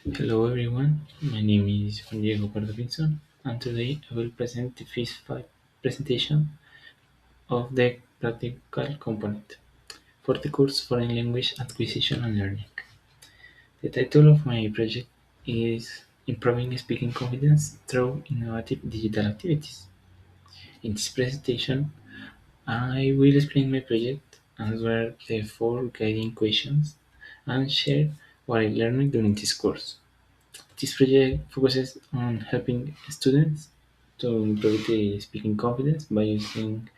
Hello everyone, my name is Juan.PardoPinzón and today I will present the first presentation of the practical component for the course Foreign Language Acquisition and Learning. The title of my project is Improving Speaking Confidence Through Innovative Digital Activities. In this presentation, I will explain my project, answer the four guiding questions, and share what I learned during this course. This project focuses on helping students to improve their speaking confidence by using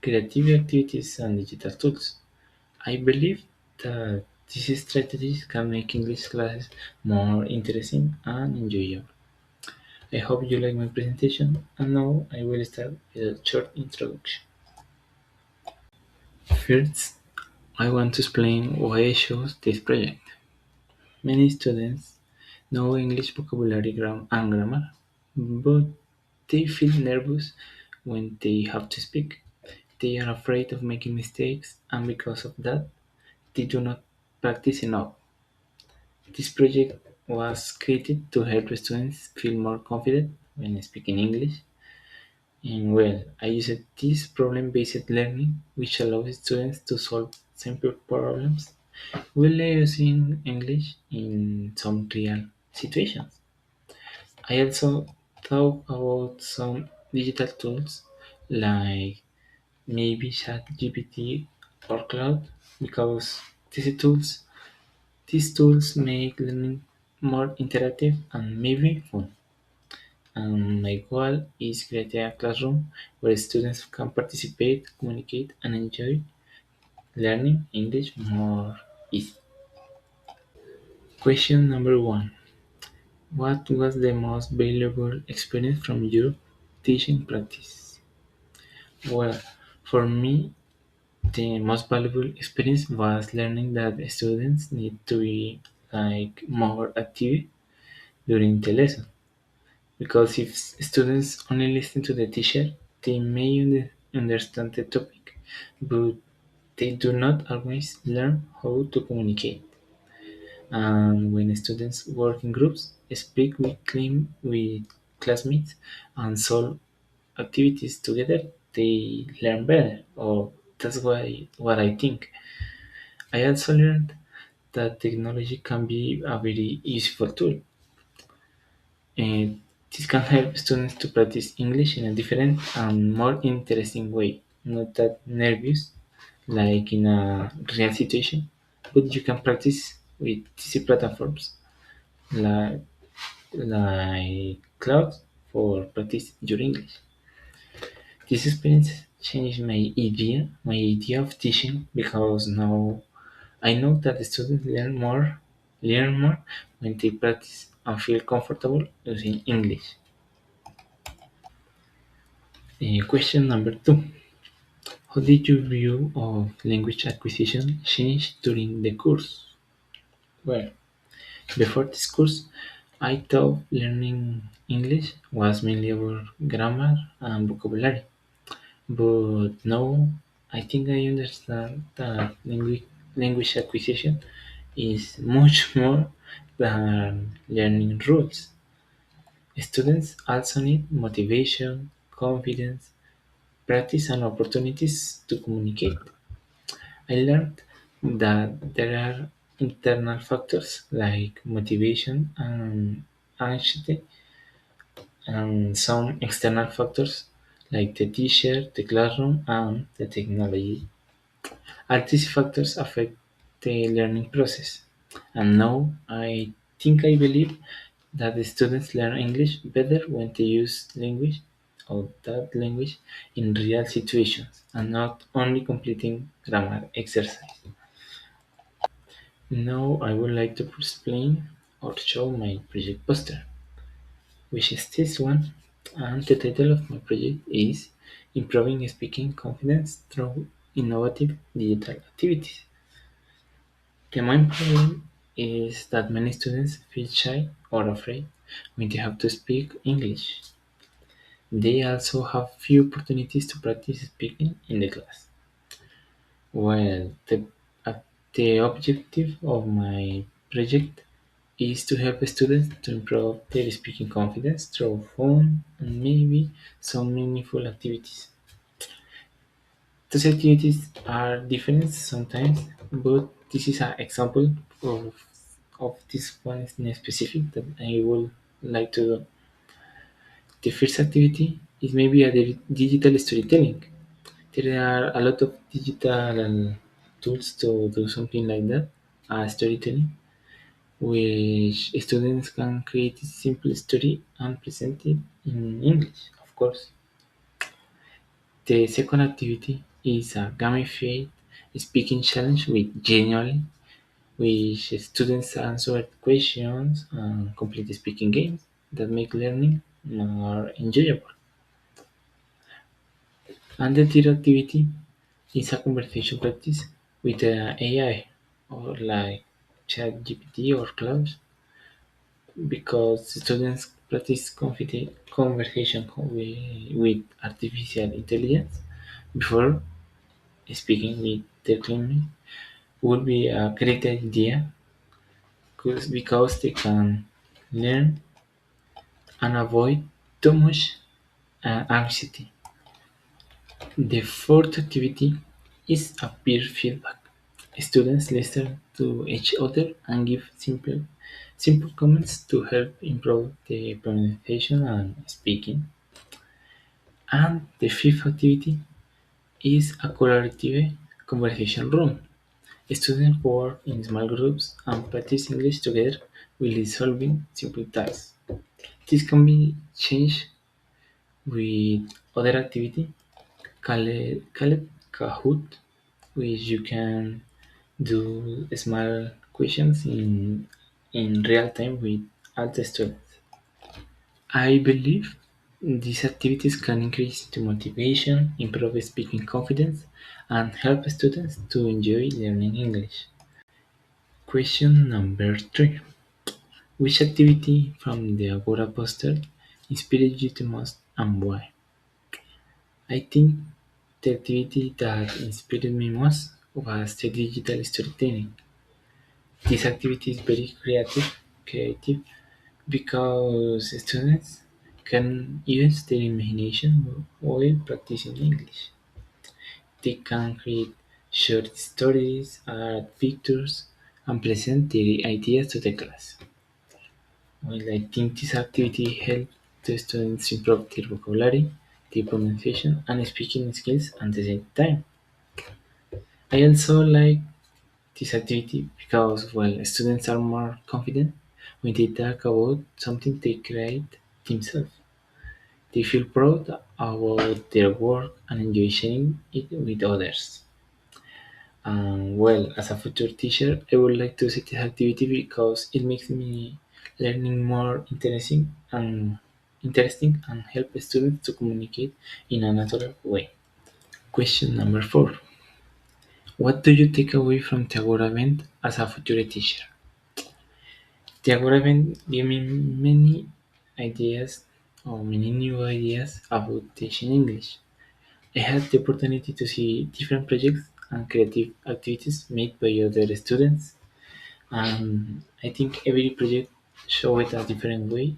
creative activities and digital tools. I believe that these strategies can make English classes more interesting and enjoyable. I hope you like my presentation, and now I will start with a short introduction. First, I want to explain why I chose this project. Many students know English vocabulary and grammar, but they feel nervous when they have to speak. They are afraid of making mistakes, and because of that, they do not practice enough. This project was created to help students feel more confident when speaking English. And well, I used this problem based learning, which allows students to solve simple problems while using English in some real situations. I also thought about some digital tools like maybe ChatGPT or Cloud because these tools make learning more interactive and maybe fun. And my goal is create a classroom where students can participate, communicate, and enjoy learning English more easy. Question number one. What was the most valuable experience from your teaching practice? Well, for me, the most valuable experience was learning that students need to be like more active during the lesson. Because if students only listen to the teacher, they may understand the topic, but they do not always learn how to communicate. And when students work in groups, speak with classmates, and solve activities together, they learn better. Or that's what I think. I also learned that technology can be a very useful tool, and this can help students to practice English in a different and more interesting way, not that nervous like in a real situation, but you can practice with these platforms like, like Cloud for practice your English. This experience changed my idea of teaching because now I know that the students learn more when they practice and feel comfortable using English. Question number two. How did your view of language acquisition change during the course? Well, before this course, I thought learning English was mainly about grammar and vocabulary. But now I think I understand that language acquisition is much more than learning rules. Students also need motivation, confidence, practice, and opportunities to communicate. I learned that there are internal factors like motivation and anxiety, and some external factors like the teacher, the classroom, and the technology. All these factors affect the learning process. And now I believe that the students learn English better when they use language or that language in real situations and not only completing grammar exercise. Now I would like to explain or show my project poster, which is this one, and the title of my project is Improving Speaking Confidence Through Innovative Digital Activities. The main problem is that many students feel shy or afraid when they have to speak English. They also have few opportunities to practice speaking in the class. Well, the objective of my project is to help students to improve their speaking confidence through fun and maybe some meaningful activities. Those activities are different sometimes, but this is an example of this one in specific that I would like to do. The first activity is maybe a digital storytelling. There are a lot of digital tools to do something like that, storytelling, which students can create a simple story and present it in English, of course. The second activity is a gamified speaking challenge with Genially, which students answer questions and complete speaking games that make learning more enjoyable. And the third activity is a conversation practice with AI or like ChatGPT or Cloud because students practice conversation with artificial intelligence before speaking with their classmate would be a great idea because they can learn and avoid too much anxiety. The fourth activity is a peer feedback. Students listen to each other and give simple comments to help improve the pronunciation and speaking. And the fifth activity is a collaborative conversation room. Students work in small groups and practice English together while solving simple tasks. This can be changed with other activity called Kahoot, which you can do small questions in real time with other students. I believe these activities can increase the motivation, improve speaking confidence, and help students to enjoy learning English. Question number 3. Which activity from the Agora poster inspired you the most and why? I think the activity that inspired me most was the digital storytelling. This activity is very creative because students can use their imagination while practicing English. They can create short stories, add pictures, and present their ideas to the class. Well, I think this activity helps the students improve their vocabulary, their pronunciation, and speaking skills at the same time. I also like this activity because, well, students are more confident when they talk about something they create themselves. They feel proud about their work and enjoy sharing it with others. Well, as a future teacher, I would like to see this activity because it makes me learning more interesting and help students to communicate in a natural way. Question number 4. What do you take away from the Agora event as a future teacher? The Agora event gave me many ideas or many new ideas about teaching English. I had the opportunity to see different projects and creative activities made by other students. I think every project showed a different way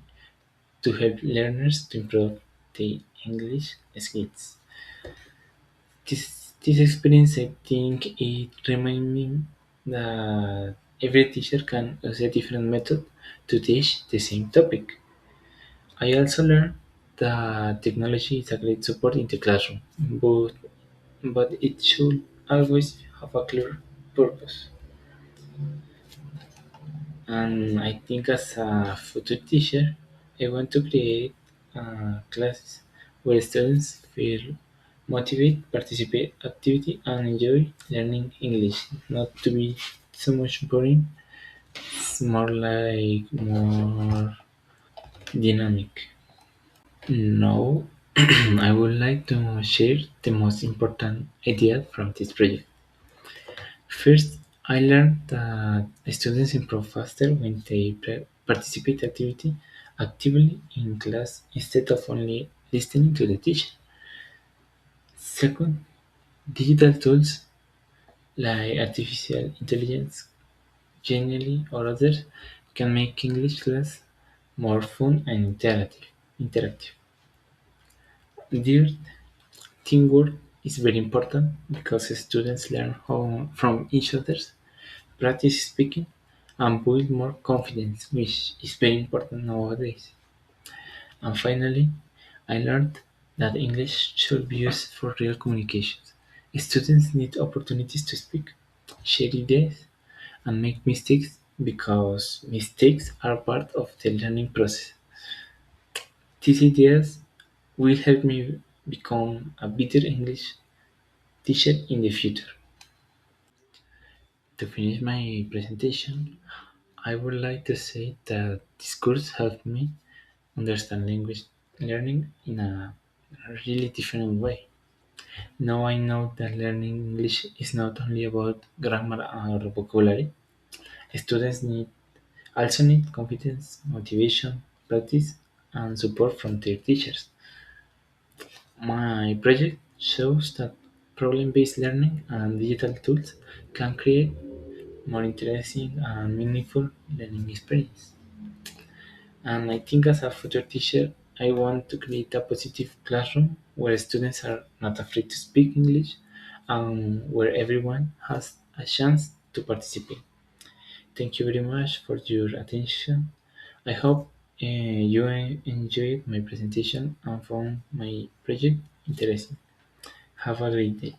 to help learners to improve their English skills. This experience, I think, it reminded me that every teacher can use a different method to teach the same topic. I also learned that technology is a great support in the classroom, but it should always have a clear purpose. And I think as a future teacher, I want to create classes where students feel motivated, participate activity, and enjoy learning English. Not to be so much boring. It's more like more dynamic. Now, I would like to share the most important idea from this project. First, I learned that students improve faster when they participate actively in class instead of only listening to the teacher. Second, digital tools like artificial intelligence, Genially or others can make English class more fun and interactive. Third, teamwork is very important because students learn from each other, practice speaking, and build more confidence, which is very important nowadays. And finally, I learned that English should be used for real communications. Students need opportunities to speak, share ideas, and make mistakes because mistakes are part of the learning process. These ideas will help me become a better English teacher in the future. To finish my presentation, I would like to say that this course helped me understand language learning in a really different way. Now I know that learning English is not only about grammar or vocabulary. Students also need confidence, motivation, practice, and support from their teachers. My project shows that problem-based learning and digital tools can create more interesting and meaningful learning experience. And I think as a future teacher, I want to create a positive classroom where students are not afraid to speak English and where everyone has a chance to participate. Thank you very much for your attention. I hope you enjoyed my presentation and found my project interesting. Have a great day.